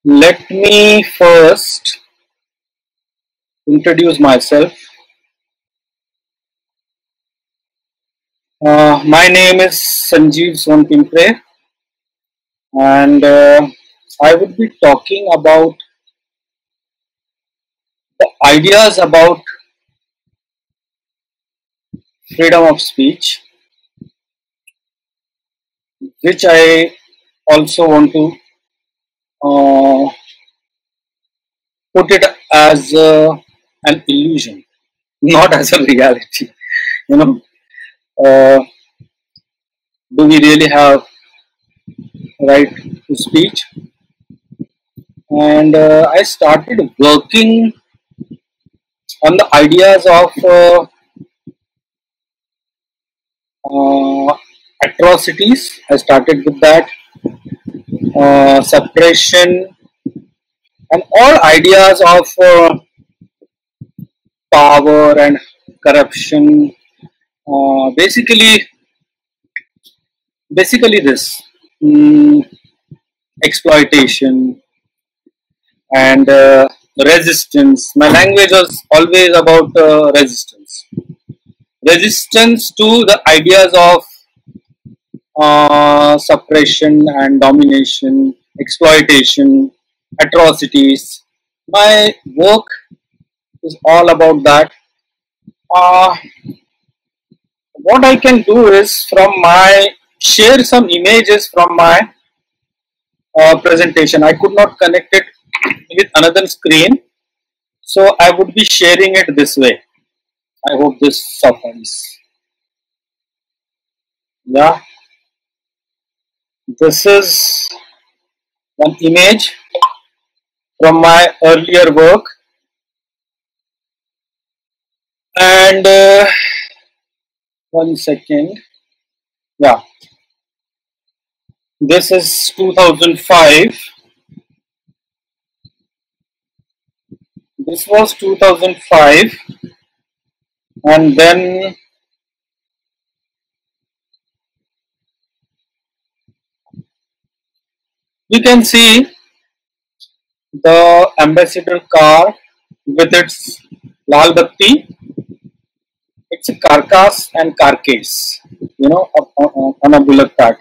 Let me first introduce myself. My name is Sanjeev Sonpimpare, and I would be talking about the ideas about freedom of speech, which I also want to uh, put it as an illusion, not as a reality. You know, uh, do we really have right to speech? And I started working on the ideas of atrocities. I started with that suppression and all ideas of power and corruption. Basically this mm, exploitation and resistance. My language was always about resistance to the ideas of suppression and domination, exploitation, atrocities. My work is all about that. Uh, what I can do is share some images from my presentation. I could not connect it with another screen, so I would be sharing it this way. I hope this softens. Yeah, this is one image from my earlier work, and one second. Yeah, this is 2005. This was 2005, and then you can see the ambassador car with its lal batti. It's a carcass and carcase, on a bullock cart.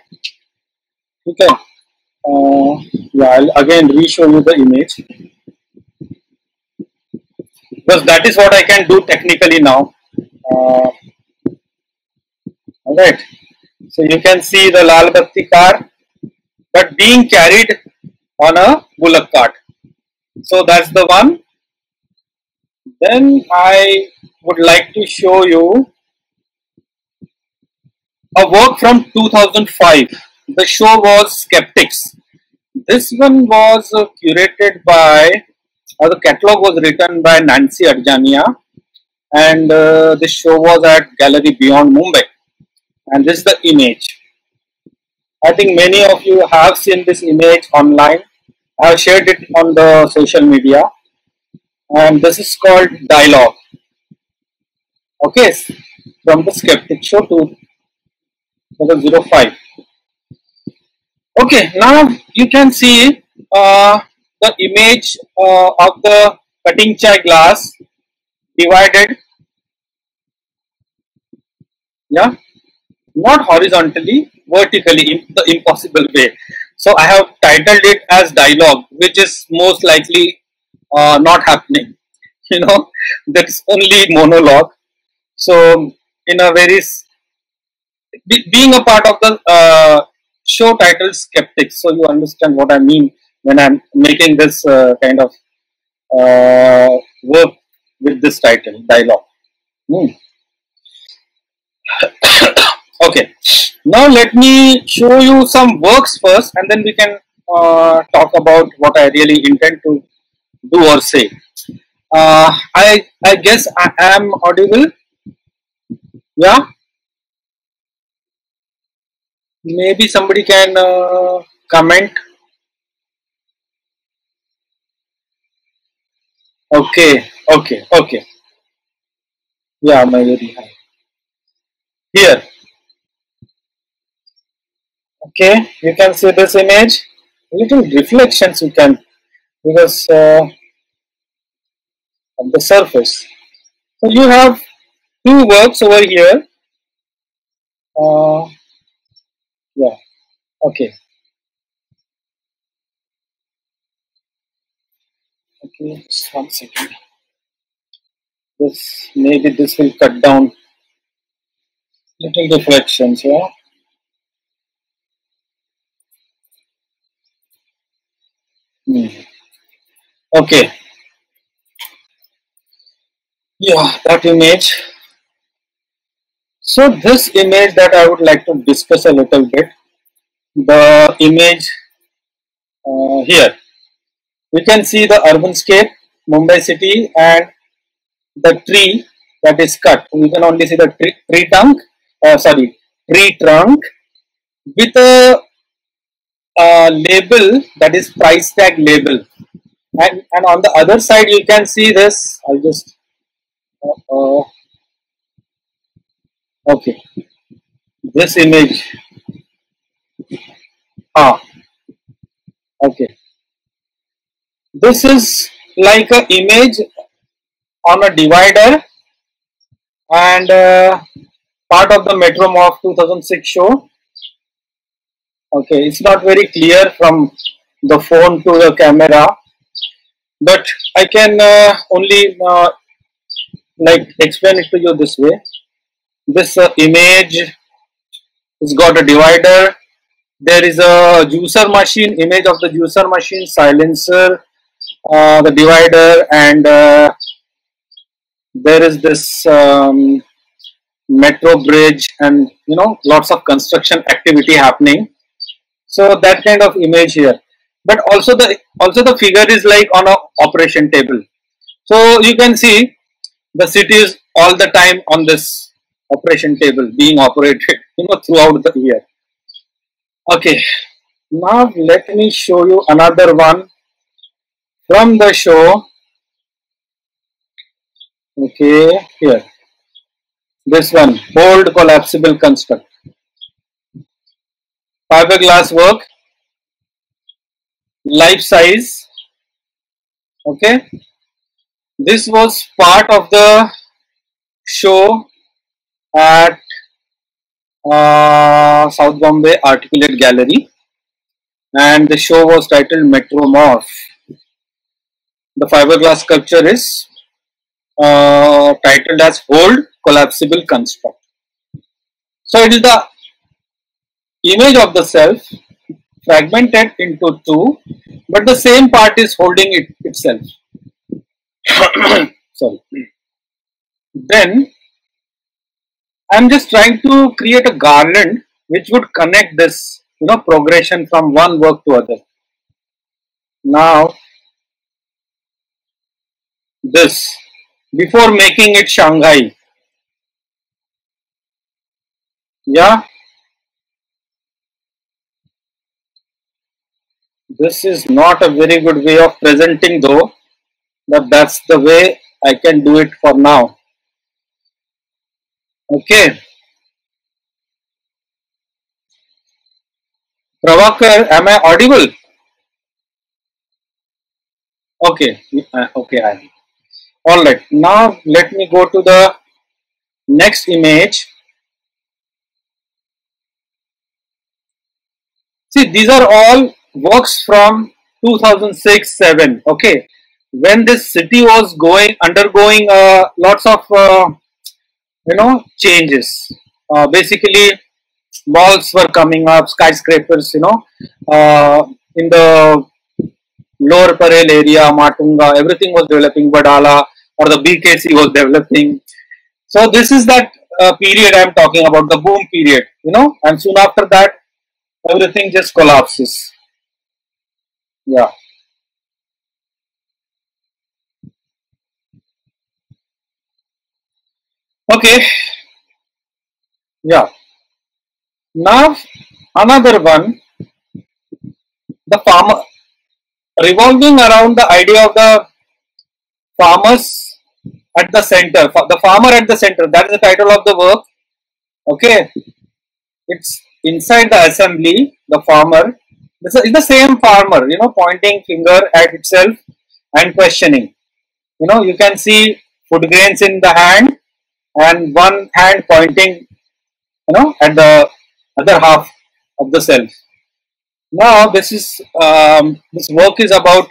Okay. Yeah, I'll again re-show you the image because that is what I can do technically now. All right. So you can see the lal batti car, but being carried on a bullock cart. So that's the one. Then I would like to show you a work from 2005. The show was Skeptics. This one was curated by, or the catalog was written by Nancy Arjania, and this show was at Gallery Beyond Mumbai. And this is the image. I think many of you have seen this image online. I have shared it on the social media, and this is called Dialogue. Okay, from the Skeptic Show 2005. Okay, now you can see the image of the cutting chai glass divided, yeah, not horizontally, vertically in the impossible way. So I have titled it as dialogue, which is most likely not happening. That's only monologue. So in a being a part of the show titled Skeptics, so you understand what I mean when I'm making this kind of work with this title, dialogue. Okay, now let me show you some works first, and then we can talk about what I really intend to do or say. I guess I am audible. Yeah, maybe somebody can comment. Okay, okay. Yeah, my very high. Here, okay, you can see this image. Little reflections you can because of the surface. So you have two works over here. Yeah, okay. Okay, just 1 second. Maybe this will cut down little reflections, yeah. Hmm. Okay, yeah, that image. So this image that I would like to discuss a little bit, the image here. We can see the urban scape, Mumbai city, and the tree that is cut. We can only see the tree trunk, tree trunk with a label that is price tag label. And on the other side, you can see this. I'll just, okay, this image. Ah, okay. This is like an image on a divider and part of the Metro Morph 2006 show. Okay, it's not very clear from the phone to the camera, but I can only like explain it to you this way. This image has got a divider. There is a juicer machine, image of the juicer machine, silencer, the divider, and there is this metro bridge, and lots of construction activity happening. So that kind of image here, but also the figure is like on a operation table. So you can see the city is all the time on this operation table being operated, throughout the year. Okay, now let me show you another one from the show. Okay, here, this one, bold collapsible construct, fiberglass work, life size. Okay, this was part of the show at South Bombay Articulate Gallery, and the show was titled Metro Morph. The fiberglass sculpture is titled as Bold Collapsible Construct. So it is the image of the self fragmented into two, but the same part is holding it itself. Sorry. Then I'm just trying to create a garland which would connect this, progression from one work to other. Now, this, before making it Shanghai, yeah, this is not a very good way of presenting though, but that's the way I can do it for now. Okay. Pravakar, am I audible? Okay, okay, I am. Alright, now let me go to the next image. See, these are all works from 2006-7. Okay, when this city was undergoing lots of changes. Basically, malls were coming up, skyscrapers. In the lower Parel area, Matunga, everything was developing. Badala or the BKC was developing. So this is that period I am talking about, the boom period. And soon after that, everything just collapses. Yeah. Okay. Yeah. Now another one, the farmer, revolving around the idea of the farmers at the center, the farmer at the center. That is the title of the work. Okay. It's inside the assembly, the farmer, This is the same farmer, pointing finger at itself and questioning. You can see food grains in the hand and one hand pointing, at the other half of the self. Now, this work is about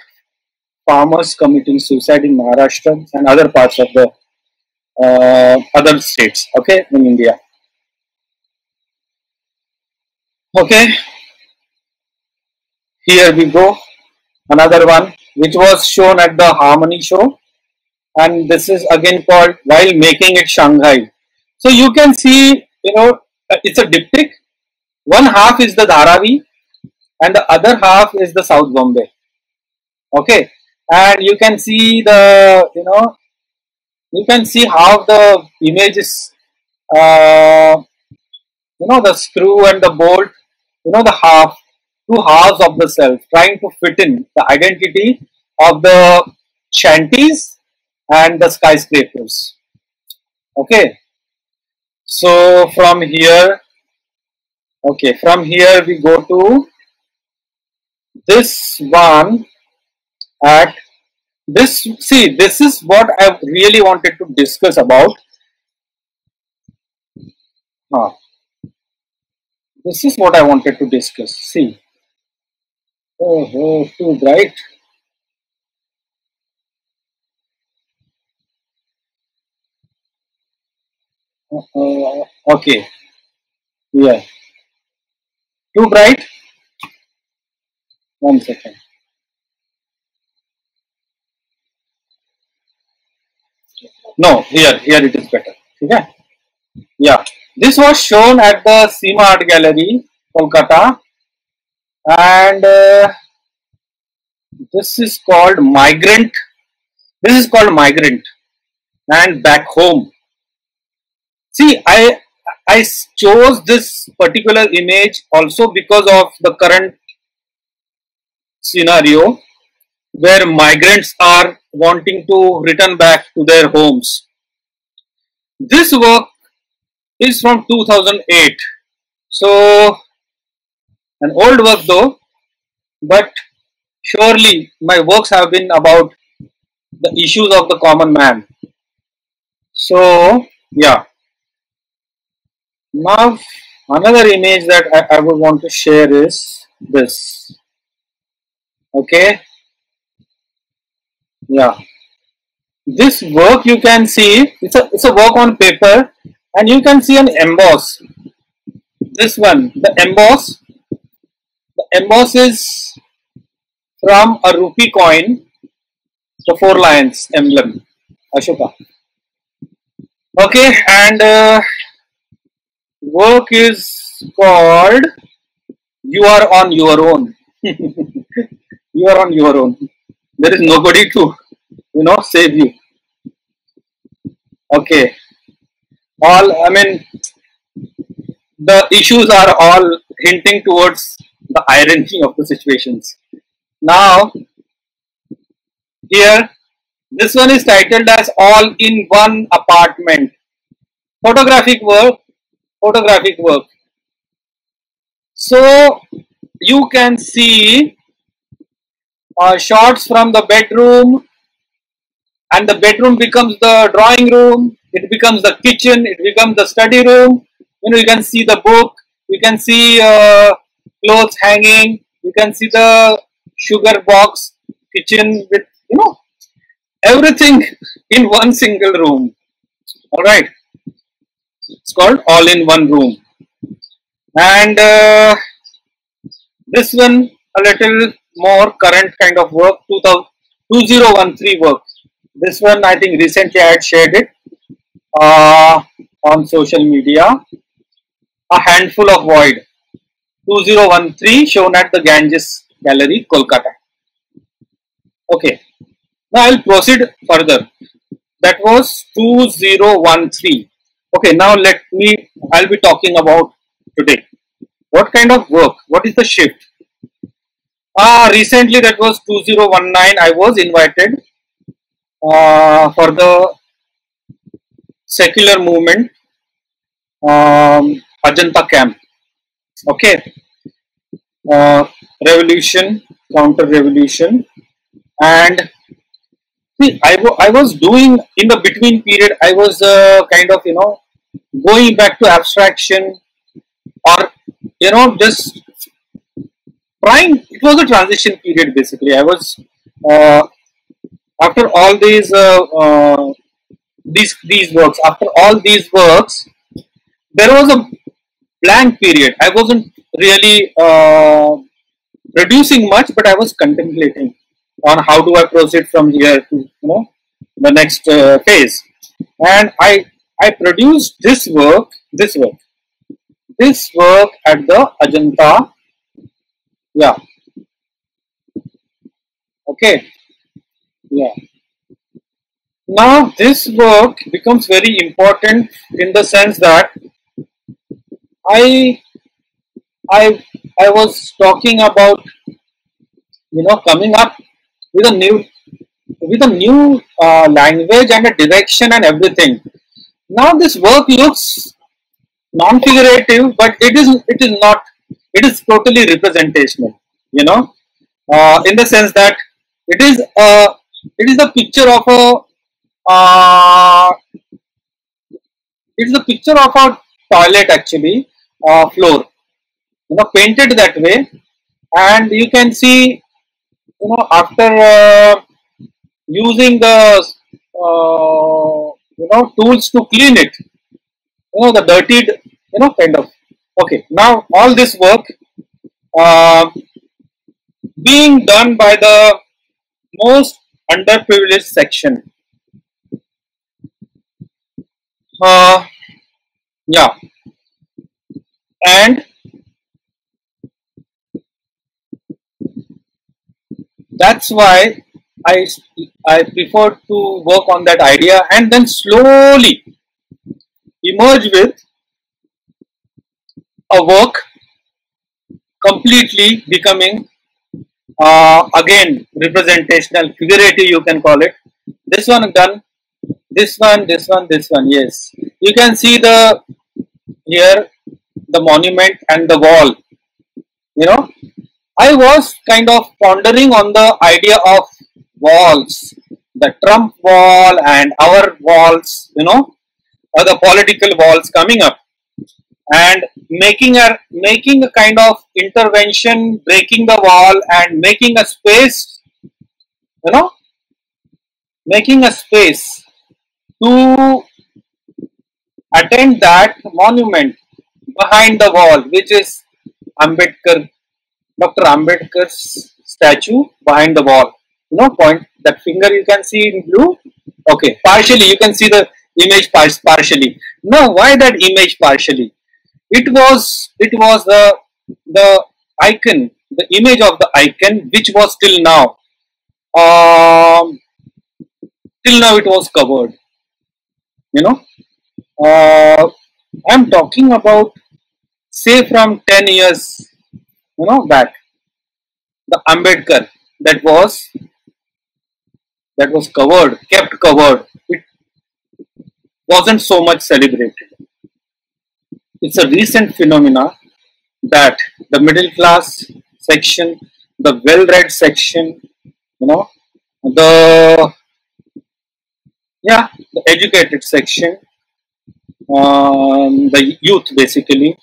farmers committing suicide in Maharashtra and other parts of the other states, okay, in India. Okay, here we go. Another one which was shown at the Harmony show, and this is again called While Making It Shanghai. So you can see, it's a diptych. One half is the Dharavi and the other half is the South Bombay. Okay, and you can see you can see how the image is, the screw and the bolt, the two halves of the self trying to fit in the identity of the shanties and the skyscrapers. Okay, so from here we go to this one at this. See, this is what I really wanted to discuss about. This is what I wanted to discuss. See, oh, too bright. Okay, yeah, too bright. 1 second. No, here it is better. Okay. Yeah, this was shown at the Seema Art Gallery, Kolkata, and this is called Migrant. This is called Migrant and Back Home. See, I chose this particular image also because of the current scenario where migrants are wanting to return back to their homes. This work is from 2008, so an old work though, but surely my works have been about the issues of the common man. So yeah, now another image that I would want to share is this. Okay, yeah, this work you can see, it's a work on paper, and you can see an emboss. This one, the emboss is from a rupee coin, the 4 lions emblem, Ashoka. Okay, and work is called You Are On Your Own. You are on your own. There is nobody to, save you. Okay. I mean, the issues are all hinting towards the irony of the situations. Now, here, this one is titled as All in One Apartment. Photographic work. So, you can see shots from the bedroom, and the bedroom becomes the drawing room, it becomes the kitchen, it becomes the study room. You can see the book, you can see clothes hanging, you can see the sugar box, kitchen with, everything in one single room. Alright, it's called All in One Room. And this one, a little more current kind of work, 2013 work. This one, I think recently I had shared it on social media. A Handful of Void, 2013, shown at the Ganges Gallery, Kolkata. Okay, now I'll proceed further. That was 2013. Okay, now I'll be talking about today. What kind of work? What is the shift? Recently, that was 2019, I was invited for the secular movement Ajanta camp. Okay, uh, revolution, counter revolution, and see, I was doing in the between period. I was kind of going back to abstraction, or just trying. It was a transition period basically. I was uh, after all these works. After all these works, there was a blank period. I wasn't really producing much, but I was contemplating on how do I proceed from here to the next phase. And I produced this work at the Ajanta. Yeah. Okay. Yeah. Now this work becomes very important in the sense that I I I was talking about coming up with a new language and a direction and everything. Now this work looks non-figurative, but it is not. It is totally representational. You know, in the sense that it is a it is a picture of a it is a picture of a toilet actually, floor, painted that way, and you can see, after using the tools to clean it, the dirtied, kind of. Okay, now all this work uh, being done by the most underprivileged section. Uh, yeah, and that's why I I prefer to work on that idea and then slowly emerge with a work completely becoming again representational, figurative, you can call it. This one done, this one, yes. You can see the here the monument and the wall. You know, I was kind of pondering on the idea of walls, the Trump wall and our walls, or the political walls coming up, and making a kind of intervention, breaking the wall and making a space, you know, making a space to attend that monument behind the wall, which is Ambedkar, Dr. Ambedkar's statue behind the wall. Point that finger you can see in blue. Okay, partially you can see the image partially. No, why that image partially? It was the icon, the image of the icon, which was um, till now it was covered. You know, uh, I'm talking about, say, from 10 years, back. The Ambedkar that was covered, kept covered. It wasn't so much celebrated. It's a recent phenomena that the middle class section, the well-read section, you know, the the educated section, the youth basically,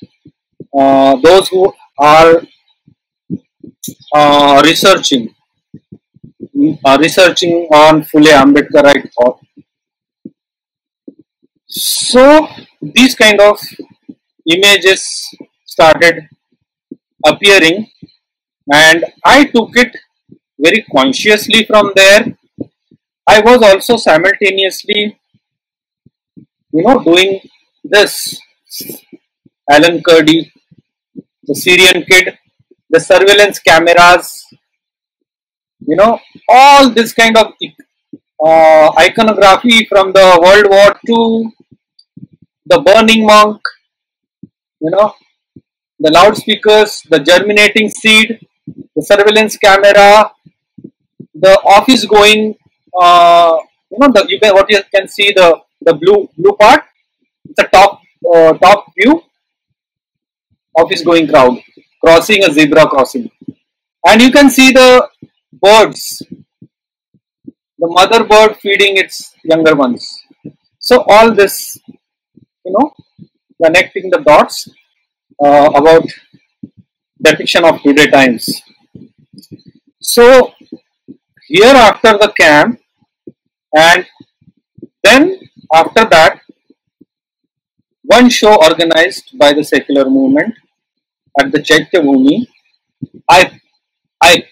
those who are researching on Phule Ambedkarite thought. So these kind of images started appearing, and I took it very consciously from there. I was also simultaneously, doing this. Alan Kurdi, the Syrian kid, the surveillance cameras, all this kind of iconography from the World War II, the burning monk, the loudspeakers, the germinating seed, the surveillance camera, the office going, what you can see, the blue part, it's a top view, office going crowd. crossing a zebra crossing. And you can see the birds, the mother bird feeding its younger ones. So all this, connecting the dots about depiction of today times. So here after the camp, and then after that, one show organized by the secular movement at the Chaitya-Bhumi, I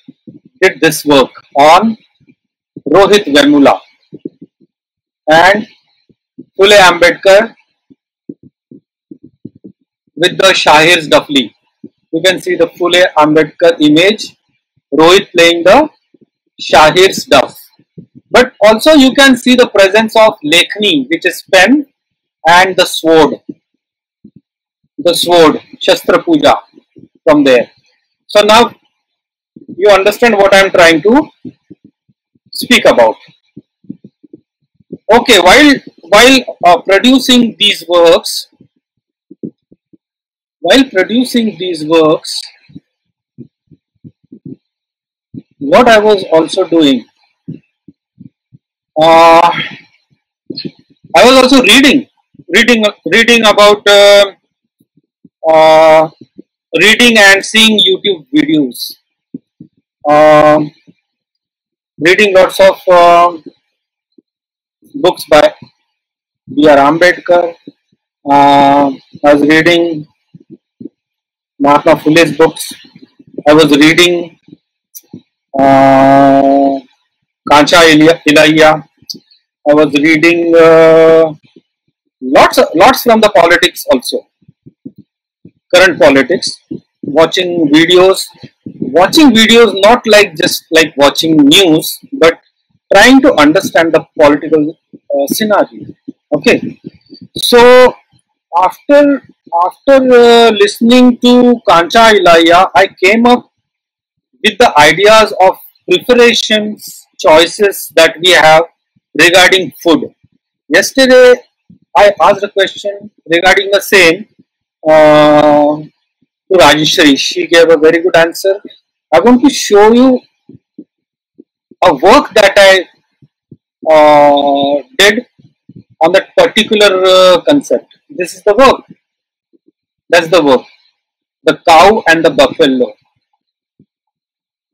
did this work on Rohit Vemula and Phule Ambedkar with the Shahir's Duffly. You can see the Phule Ambedkar image, Rohit playing the Shahir's Duff. But also you can see the presence of Lekhni, which is pen, and the sword, Shastra Puja from there. So now you understand what I am trying to speak about. Okay, while producing these works, what I was also doing, I was also reading about reading and seeing YouTube videos, reading lots of books by B.R. Ambedkar. I was reading Mahatma Phule's books. I was reading Kancha Ilaiah. I was reading lots from the politics also, current politics. Watching videos not like just like watching news, but trying to understand the political scenario. Okay, so after listening to Kancha Ilaiah, I came up with the ideas of preparations, choices that we have regarding food. Yesterday, I asked a question regarding the same to Rajeshri. She gave a very good answer. I want to show you a work that I did on that particular concept. This is the work. That's the work. The cow and the buffalo.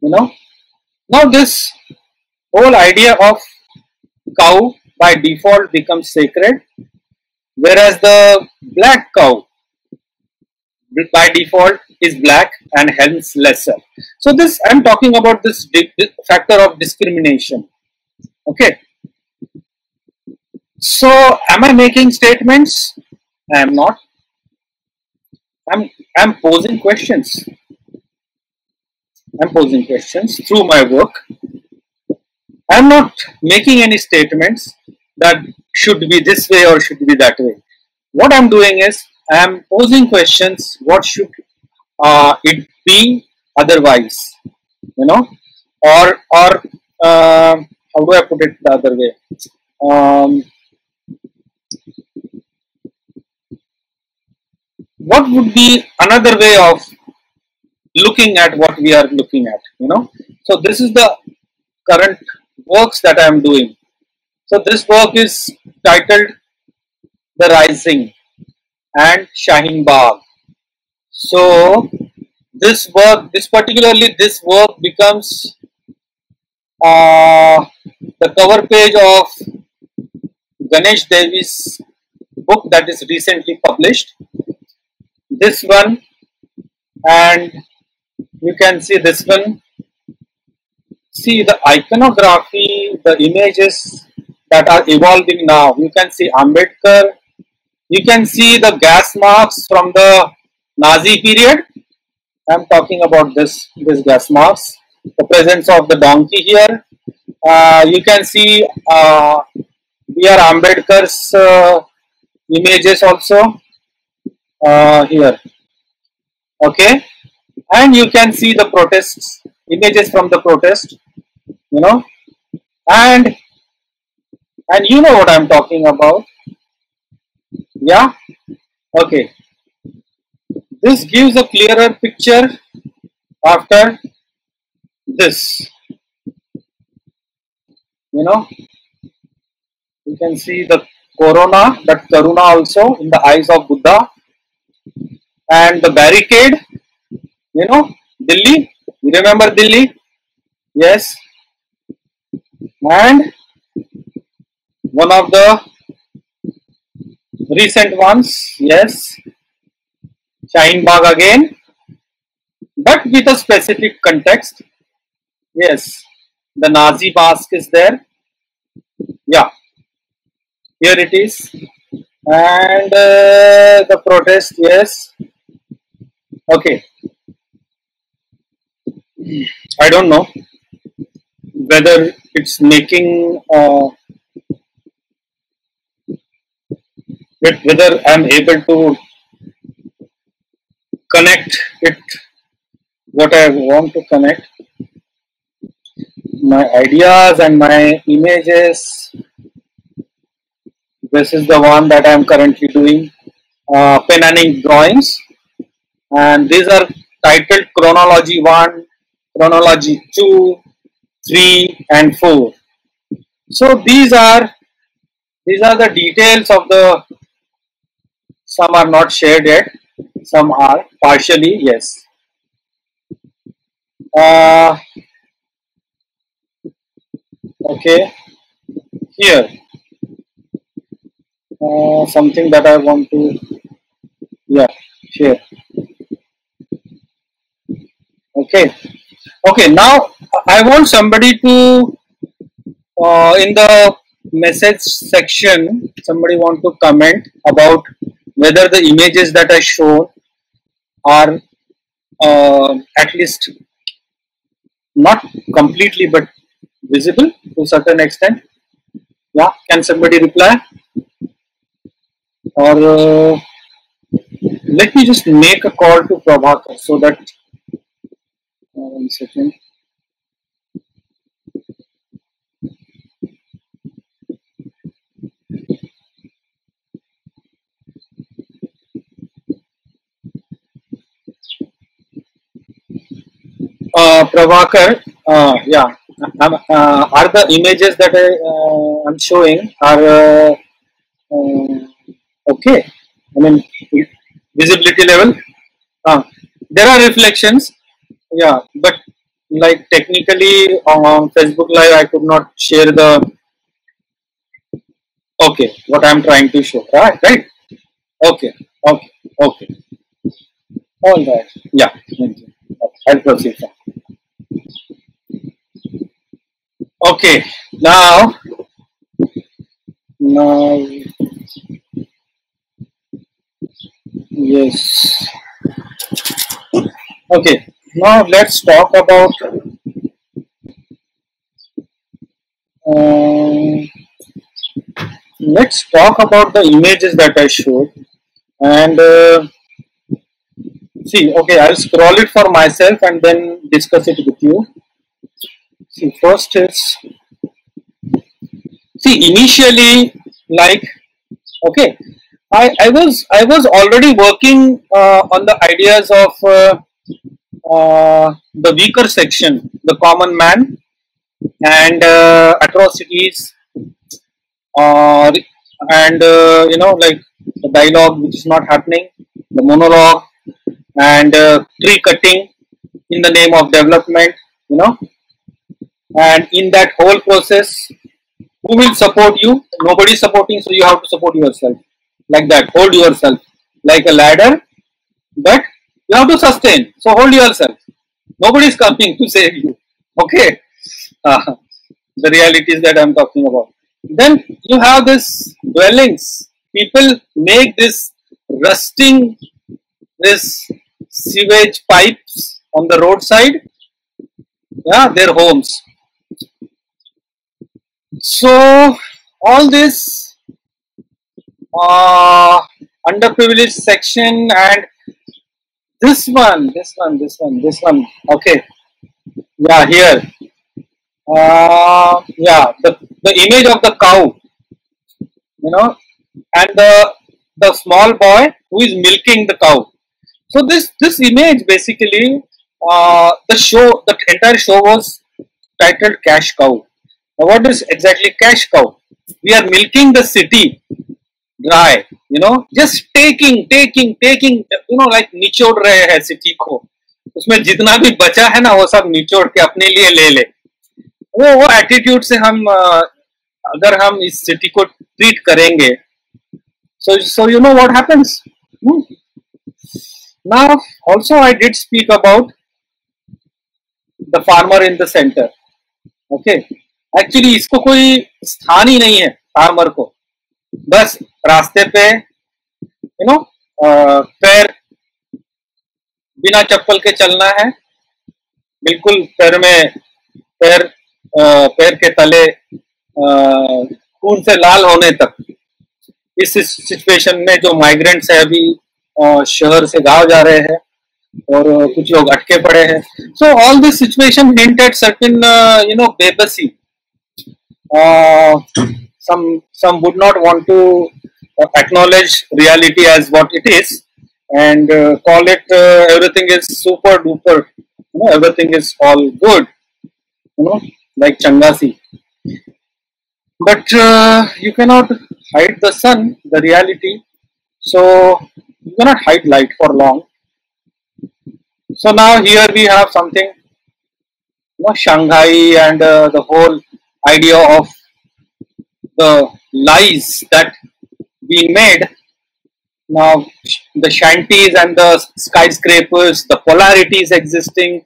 Now this whole idea of cow by default becomes sacred, whereas the black cow by default is black and hence lesser. So this, I'm talking about this factor of discrimination. Okay. So am I making statements? I am not. I'm posing questions. I'm posing questions through my work. I'm not making any statements that should be this way or should be that way. What I'm doing is I'm posing questions. What should it be otherwise? Or how do I put it the other way? What would be another way of looking at what we are looking at? So this is the current works that I am doing. So this work is titled The Rising and Shaheen Bagh. So this work becomes the cover page of Ganesh Devi's book that is recently published. This one, and you can see this one. See the iconography, the images that are evolving now. You can see Ambedkar. You can see the gas marks from the Nazi period. I'm talking about this gas marks. The presence of the donkey here. You can see B.R. Ambedkar's images also here. Okay, and you can see the protests, images from the protest. And you know what I'm talking about. Yeah. Okay. This gives a clearer picture after this, you can see the corona, that karuna also in the eyes of Buddha, and the barricade, Delhi, you remember Delhi? Yes. And one of the recent ones, yes, Shaheen Bagh again, but with a specific context. Yes, the Nazi mask is there. Yeah, here it is. And the protest, yes. Okay. I don't know whether it's making, whether I'm able to connect it, what I want to connect, my ideas and my images. This is the one that I'm currently doing, pen and ink drawings, and these are titled chronology 1, chronology 2, 3 and 4. So these are the details of the, some are not shared yet, some are partially, yes. Okay, here something that I want to, yeah, share. Okay, now I want somebody to, in the message section, somebody want to comment about whether the images that I show are at least not completely but visible to a certain extent. Yeah, can somebody reply? Or let me just make a call to Prabhakar so that, 1 second. Prabhakar, yeah, are the images that I'm showing are okay? I mean, visibility level. There are reflections, yeah, but like technically on Facebook Live, I could not share the, okay, what I'm trying to show, right? Okay, all right, yeah, thank you. I'll proceed. Okay, now, yes. Okay, now let's talk about the images that I showed, and see. Okay, I'll scroll it for myself and then discuss it with you. See, first is, see, initially, like, okay, I was already working on the ideas of the weaker section, the common man, and atrocities, and like the dialogue which is not happening, the monologue, and tree cutting in the name of development, and in that whole process, who will support you? Nobody is supporting, so you have to support yourself. Like that, hold yourself like a ladder, but you have to sustain. So hold yourself. Nobody is coming to save you. Okay, the realities that I'm talking about. Then you have this dwellings. People make this rusting, this sewage pipes on the roadside. Yeah, their homes. So all this underprivileged section, and this one. Okay, yeah, here. Yeah, the image of the cow, and the small boy who is milking the cow. So this image basically The entire show was titled Cash Cow. Now, what is exactly cash cow? We are milking the city dry, just taking, like निचोड़ रहे हैं city को. उसमें जितना भी बचा है ना वो सब निचोड़ के अपने लिए ले ले. वो एटीट्यूड से हम अगर हम इस सिटी को ट्रीट करेंगे, so you know what happens. Now also I did speak about the farmer in the center. Okay, actually इसको कोई स्थान ही नहीं है फार्मर को, बस रास्ते पे पैर बिना चप्पल के चलना है, बिल्कुल पैर के तले खून से लाल होने तक. इस सिचुएशन में जो माइग्रेंट्स है अभी शहर से गांव जा रहे हैं और कुछ लोग अटके पड़े हैं. So all this situation hint at certain बेबसी. Some would not want to acknowledge reality as what it is and call it everything is super duper, everything is all good, like Changasi. But you cannot hide the sun, the reality, so you cannot hide light for long. So now here we have something, Shanghai and the whole idea of the lies that being made. Now the shanties and the skyscrapers, the polarities existing,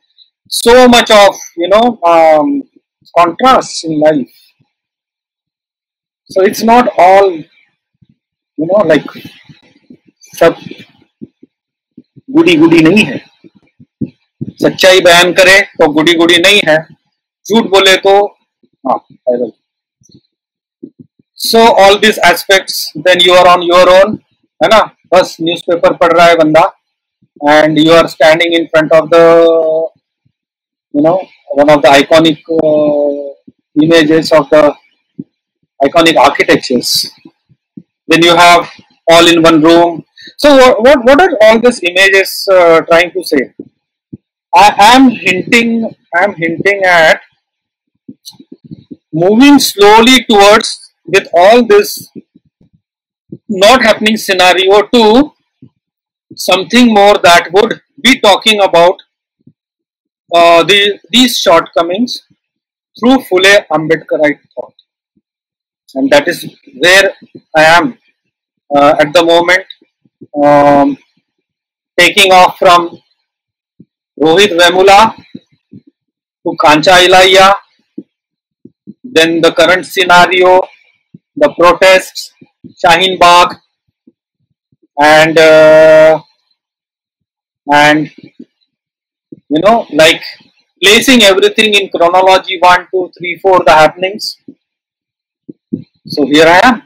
so much of contrasts in life. So it's not all like सब गुडी गुडी नहीं है. सच्चाई बयान करे तो गुडी गुडी नहीं है, झूठ बोले तो हाँ. So all these aspects, then you are on your own, है ना. बस न्यूज़पेपर पढ़ रहा है बंदा and you are standing in front of the one of the iconic images of the iconic architectures. Then you have all in one room. So what are all these images trying to say? I am hinting at moving slowly towards, with all this not happening scenario, to something more that would be talking about these shortcomings through Phule Ambedkarite thought. And that is where I am at the moment, taking off from Rohit Vemula to Kancha Ilaiah, then the current scenario, the protests, Shaheen Bagh, and like placing everything in chronology, 1, 2, 3, 4, the happenings. So here I am.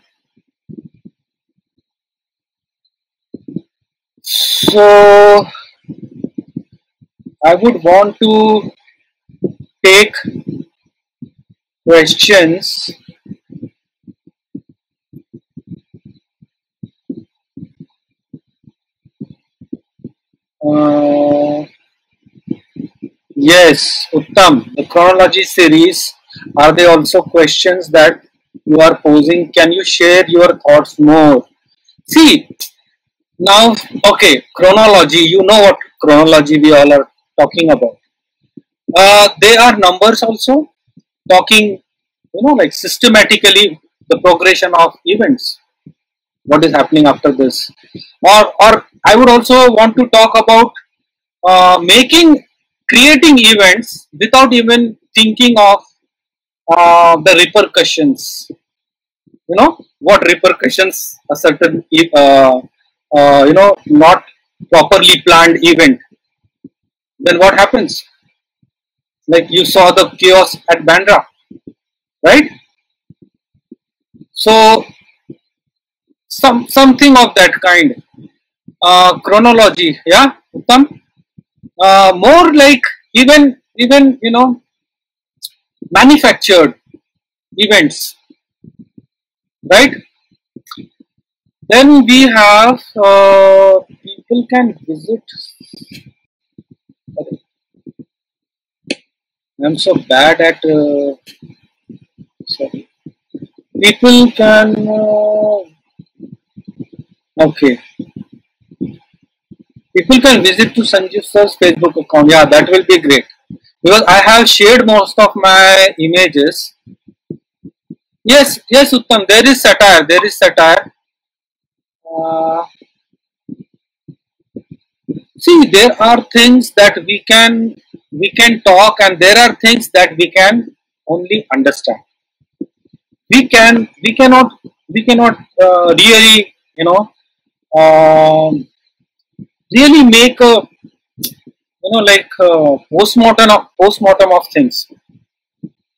So I would want to take questions yes, Uttam, the chronology series, are they also questions that you are posing? Can you share your thoughts more? See, now, okay, chronology, you know what chronology we all are talking about. They are numbers also, talking, like systematically the progression of events, what is happening after this. Or I would also want to talk about creating events without even thinking of the repercussions. What repercussions a certain not properly planned event, then what happens? Like you saw the chaos at Bandra, right? So something of that kind. Chronology, yeah, Uttam? More like even manufactured events, right? Then we have people can visit. Okay. I'm so bad at. Sorry. People can. Okay. People can visit to Sanjeev Sir's Facebook account. Yeah, that will be great. Because I have shared most of my images. Yes, yes, Uttam. There is satire. There is satire. Uh, See, there are things that we can talk, and there are things that we can only understand. We cannot really um, really make a like postmortem of things,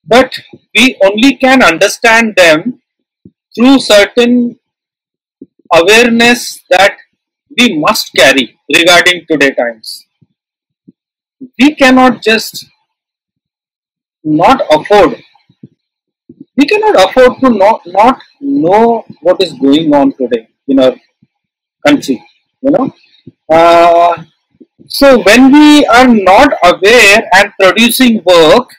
but we only can understand them through certain awareness that we must carry regarding today times. We cannot just not afford we cannot afford to not know what is going on today in our country, you know. Uh, so when we are not aware and producing work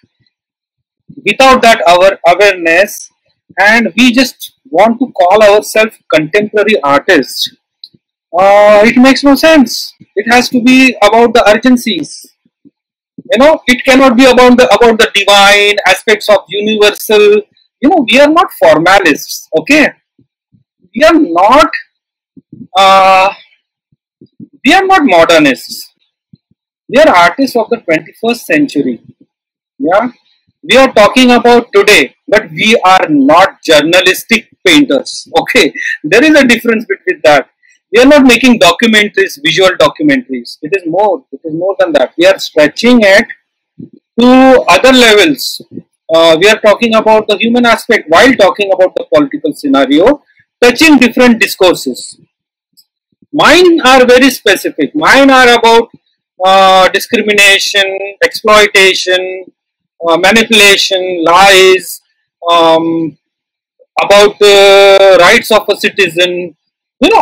without that our awareness, and we just want to call ourselves contemporary artists, it makes no sense. It has to be about the urgencies. It cannot be about the divine aspects of universal. We are not formalists. Okay, we are not uh, we are not modernists. We are artists of the 21st century. Yeah, we are talking about today, but we are not journalistic painters. Okay, there is a difference between that. We are not making documentaries, visual documentaries. It is more. It is more than that. We are stretching it to other levels. We are talking about the human aspect while talking about the political scenario, touching different discourses. Mine are very specific. Mine are about discrimination, exploitation, manipulation, lies, um, about the rights of a citizen.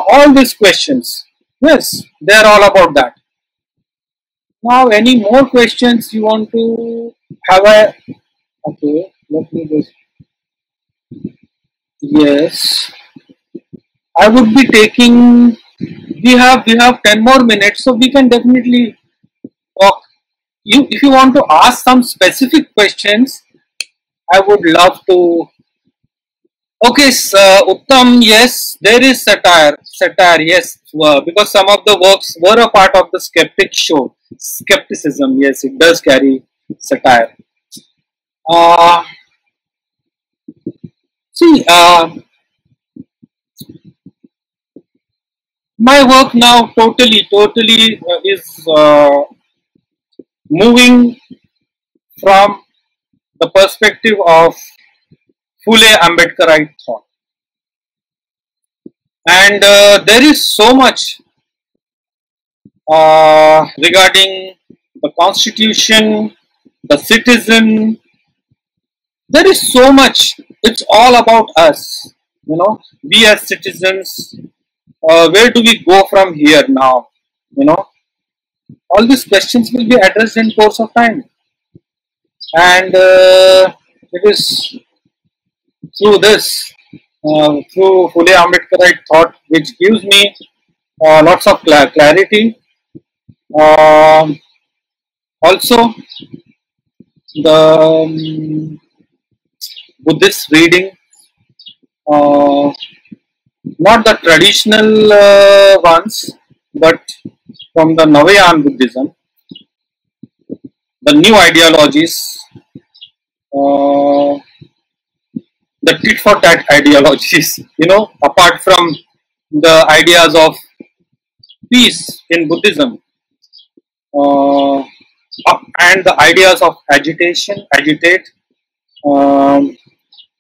All these questions. Yes, they are all about that. Now, any more questions you want to have? Okay, let me just. Yes, I would be taking. We have 10 more minutes, so we can definitely talk. If you want to ask some specific questions, I would love to. Okay, Uttam, yes, there is satire. Satire, yes, because some of the works were a part of the skeptic show. Skepticism, yes, it does carry satire. Uh, See, my work now totally is moving from the perspective of Phule Ambedkarite thought, and there is so much regarding the constitution, the citizen. There is so much. It's all about us. We as citizens. Where do we go from here now? You know, all these questions will be addressed in course of time, and it is through this, through Phule Ambedkarite thought, which gives me lots of clarity. Um, Also, the Buddhist reading, uh, not the traditional ones, but from the Navayan Buddhism, the new ideologies, uh, the tit for tat ideologies, apart from the ideas of peace in Buddhism, uh, and the ideas of agitate, um,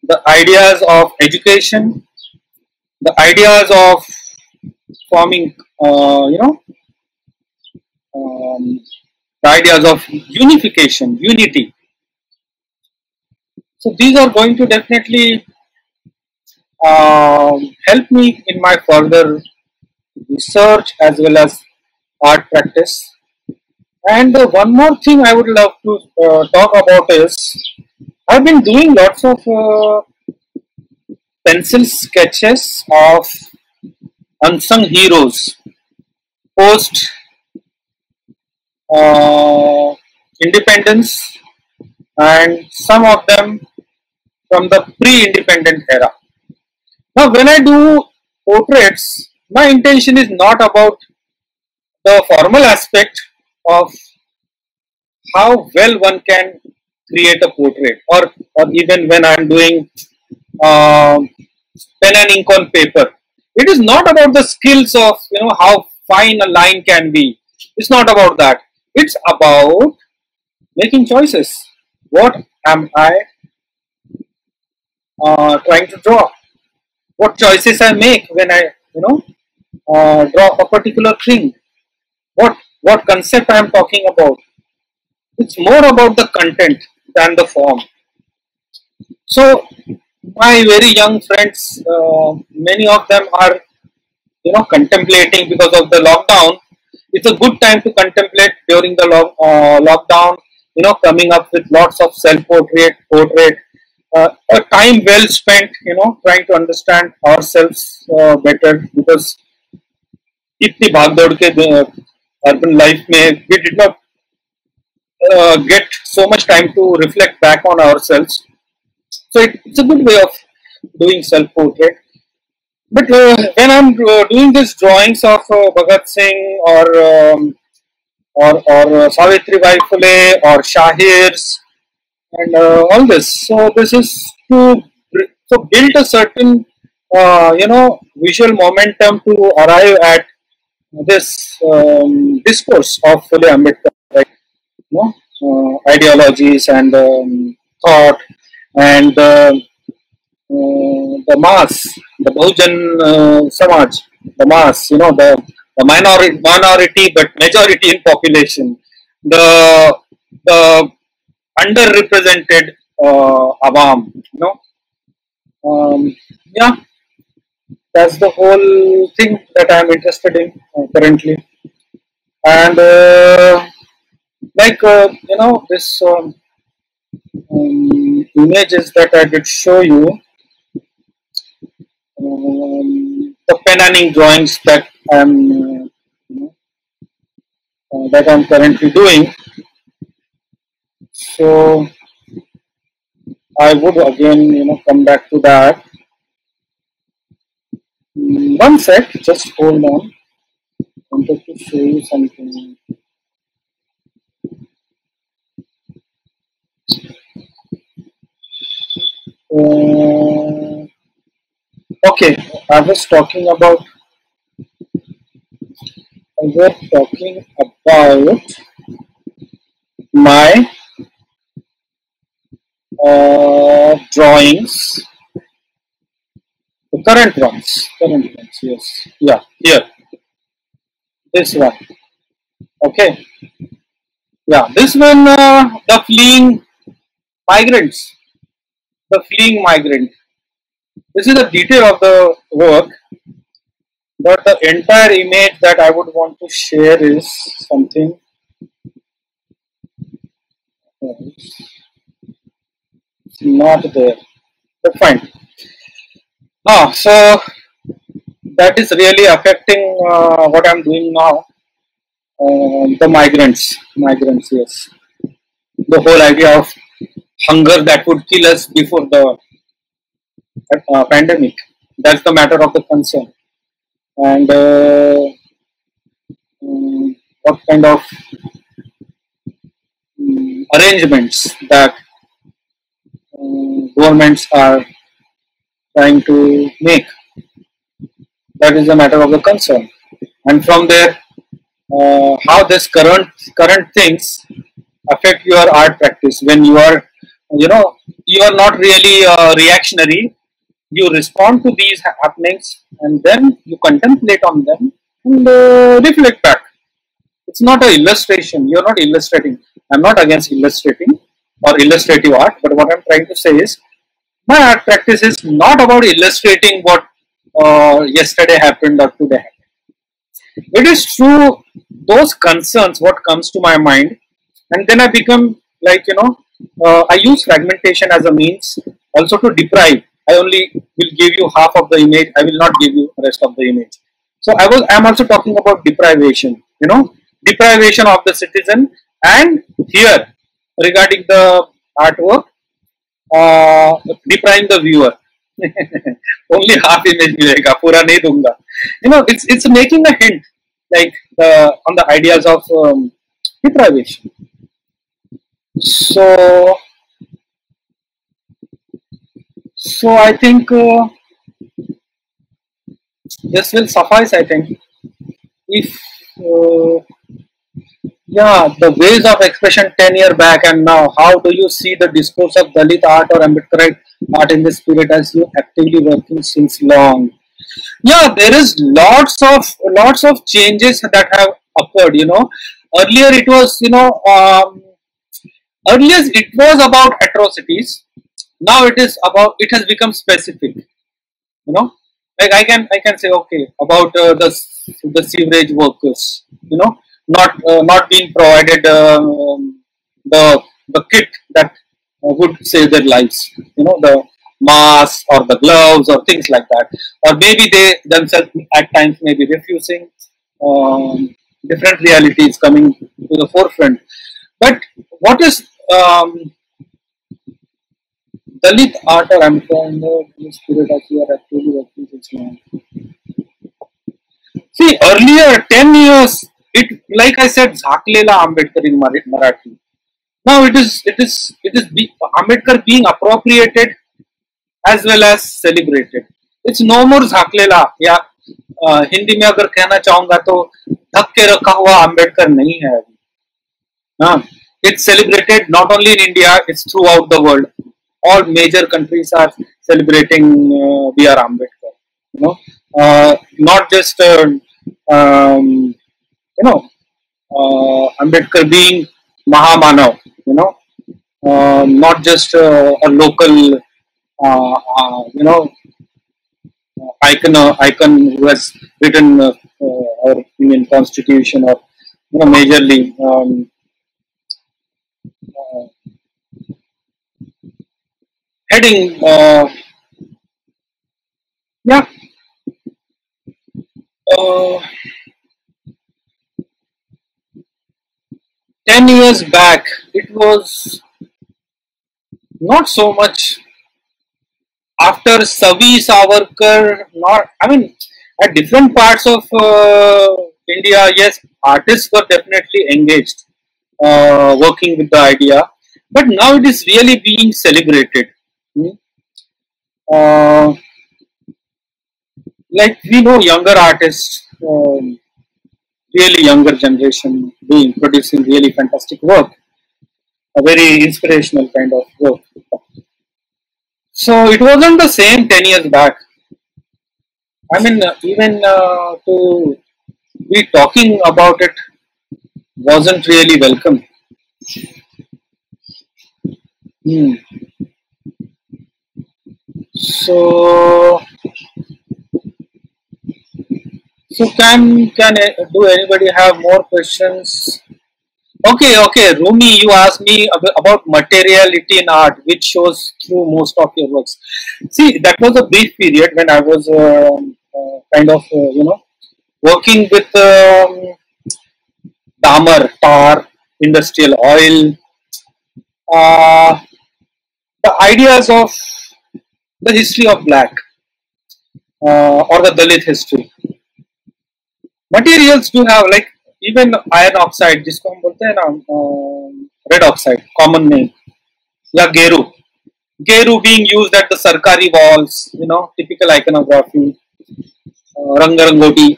the ideas of education, the ideas of forming, um, the ideas of unification, unity. So these are going to definitely help me in my further research as well as art practice. And one more thing I would love to talk about is I've been doing lots of pencil sketches of unsung heroes post uh, independence, and some of them from the pre-independent era. Now, when I do portraits, my intention is not about the formal aspect of how well one can create a portrait, or even when I'm doing um pen and ink on paper. It is not about the skills of how fine a line can be. It's not about that. It's about making choices. What am I trying to draw? What choices I make when I draw a particular thing? What concept I am talking about? It's more about the content than the form. So my very young friends, many of them are contemplating because of the lockdown. It's a good time to contemplate during the lockdown. Coming up with lots of self portrait, a time well spent. Trying to understand ourselves better, because इतनी भाग दौड़ के urban life में we did not get so much time to reflect back on ourselves. So it's a good way of doing self-portrait. But when I'm doing these drawings of Bhagat Singh or Savitri Bai Phule or Shahirs and all this, so this is to build a certain visual momentum to arrive at this discourse of Phule Ambedkar, right? Ideologies and thought and the mass, the Bahujan Samaj, the mass, the minority but majority in population, the underrepresented Awam, yeah, that's the whole thing that I'm interested in currently. And this images that I did show you, the pen and ink drawings that I'm currently doing. So I would again come back to that. One sec, just hold on. I wanted to show you something. Okay, I was talking about my drawings, the current ones, yes, yeah, here, this one, okay, yeah, this one, migrants, the fleeing migrant. This is the detail of the work, but the entire image that I would want to share is something. It's not there, but fine. So that is really affecting what I'm doing now. The migrants, yes. The whole idea of hunger that would kill us before the pandemic. That's the matter of the concern. And what kind of arrangements that governments are trying to make. That is a matter of the concern. And from there, how this current things affect your art practice when you are, you are not really reactionary. You respond to these happenings and then you contemplate on them and reflect back. It's not an illustration. You're not illustrating. I'm not against illustrating or illustrative art, but what I'm trying to say is my art practice is not about illustrating what yesterday happened or today happened. It is true those concerns what comes to my mind, and then I become like, I use fragmentation as a means also to deprive. I only will give you half of the image, I will not give you the rest of the image. So I'm also talking about deprivation, deprivation of the citizen. And here regarding the artwork, depriving the viewer. Only half image milega, pura nahi dunga. It's making a hint like on the ideas of deprivation. So I think this will suffice. I think if yeah, the ways of expression 10 years back and now, how do you see the discourse of Dalit art or Ambedkarite art in this period as you actively working since long? Yeah, there is lots of changes that have occurred. Earlier it was, earlier it was about atrocities. Now it has become specific. Like I can say, okay, about the sewerage workers. Not being provided the kit that would save their lives. The mask or the gloves or things like that, or maybe they themselves at times may be refusing. Different realities coming to the forefront. But what is Dalit art or Ambedkar spirit as you are actually working with now? See, earlier 10 years, it, like I said, Zaklela Ambedkar in Marathi. Now Ambedkar being appropriated as well as celebrated. It's no more झाकलेला या हिंदी में अगर कहना चाहूंगा तो ढक के रखा हुआ अम्बेडकर नहीं है अभी. It's celebrated not only in India, it's throughout the world. All major countries are celebrating B.R. Ambedkar. Not just Ambedkar being Mahamanav. Not just a local icon who has written our Indian Constitution, or majorly heading. Yeah. 10 years back, it was not so much. After Savi Savarkar, at different parts of India, yes, artists were definitely engaged, working with the idea, but now it is really being celebrated. Like we know younger artists, really younger generation producing really fantastic work, a very inspirational kind of work. So it wasn't the same 10 years back. Even to be talking about it wasn't really welcome. So can do anybody have more questions? Okay, Rumi, you asked me about materiality in art, which shows through most of your works. See, that was a brief period when I was working with tar, industrial oil, the ideas of the history of black or the Dalit history. Materials do have, like, even iron oxide, जिसको हम बोलते हैं ना red oxide, common name, या गेरू being used at the सरकारी walls, typical iconography, रंग रंगोटी,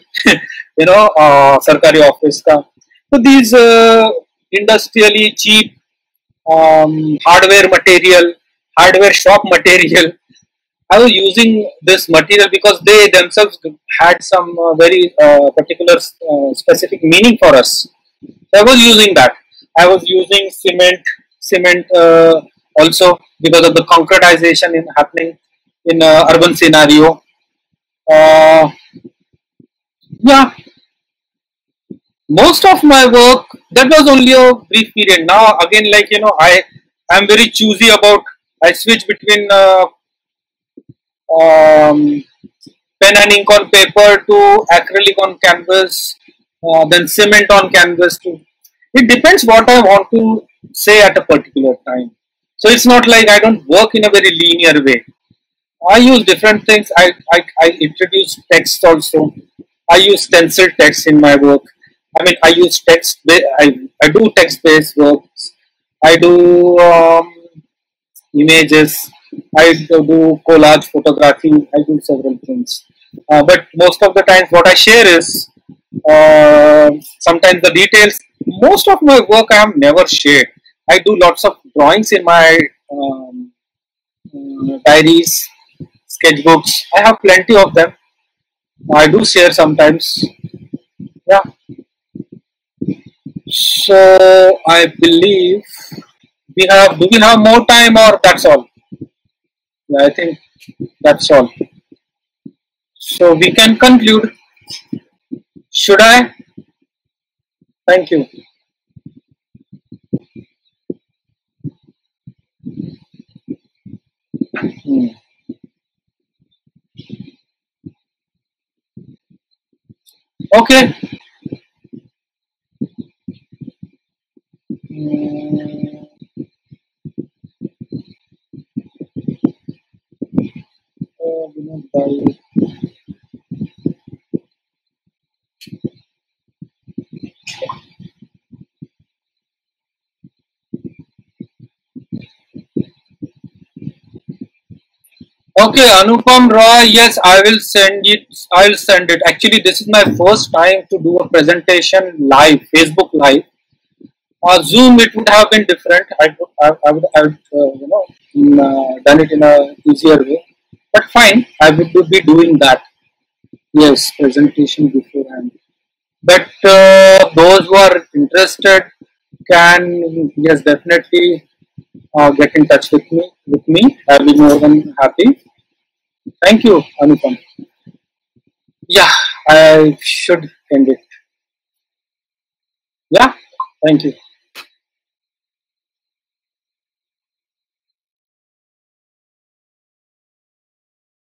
सरकारी office का. So these industrially cheap hardware shop material, I was using this material because they themselves had some very particular specific meaning for us. So I was using that. I was using cement also because of the concretization happening in urban scenario. Yeah. Most of my work, that was only a brief period. Now again, like I am very choosy about. I switch between um, pen and ink on paper to acrylic on canvas, then cement on canvas. To it depends what I want to say at a particular time. So it's not like I don't work in a very linear way. I use different things. I introduce text also. I use stencil text in my work. I mean, I use text. I do text based works. I do images. I do collage photography. I do several things. But most of the times, what I share is sometimes the details. Most of my work I have never shared. I do lots of drawings in my diaries, sketchbooks. I have plenty of them. I do share sometimes. Yeah. So I believe we have. Do we have more time or that's all? Yeah, I think that's all. So we can conclude. Should I? Thank you. Hmm. Okay. Hmm. Bye. Okay, Anupam Roy. Yes, I will send it. I will send it. Actually, this is my first time to do a presentation live, Facebook Live. Zoom, it would have been different. I would done it in a easier way. But fine, I would be doing that. Yes, presentation beforehand. But those who are interested can, yes, definitely get in touch with me. I'll be more than happy. Thank you, Anupam. Yeah, I should end it. Yeah, thank you.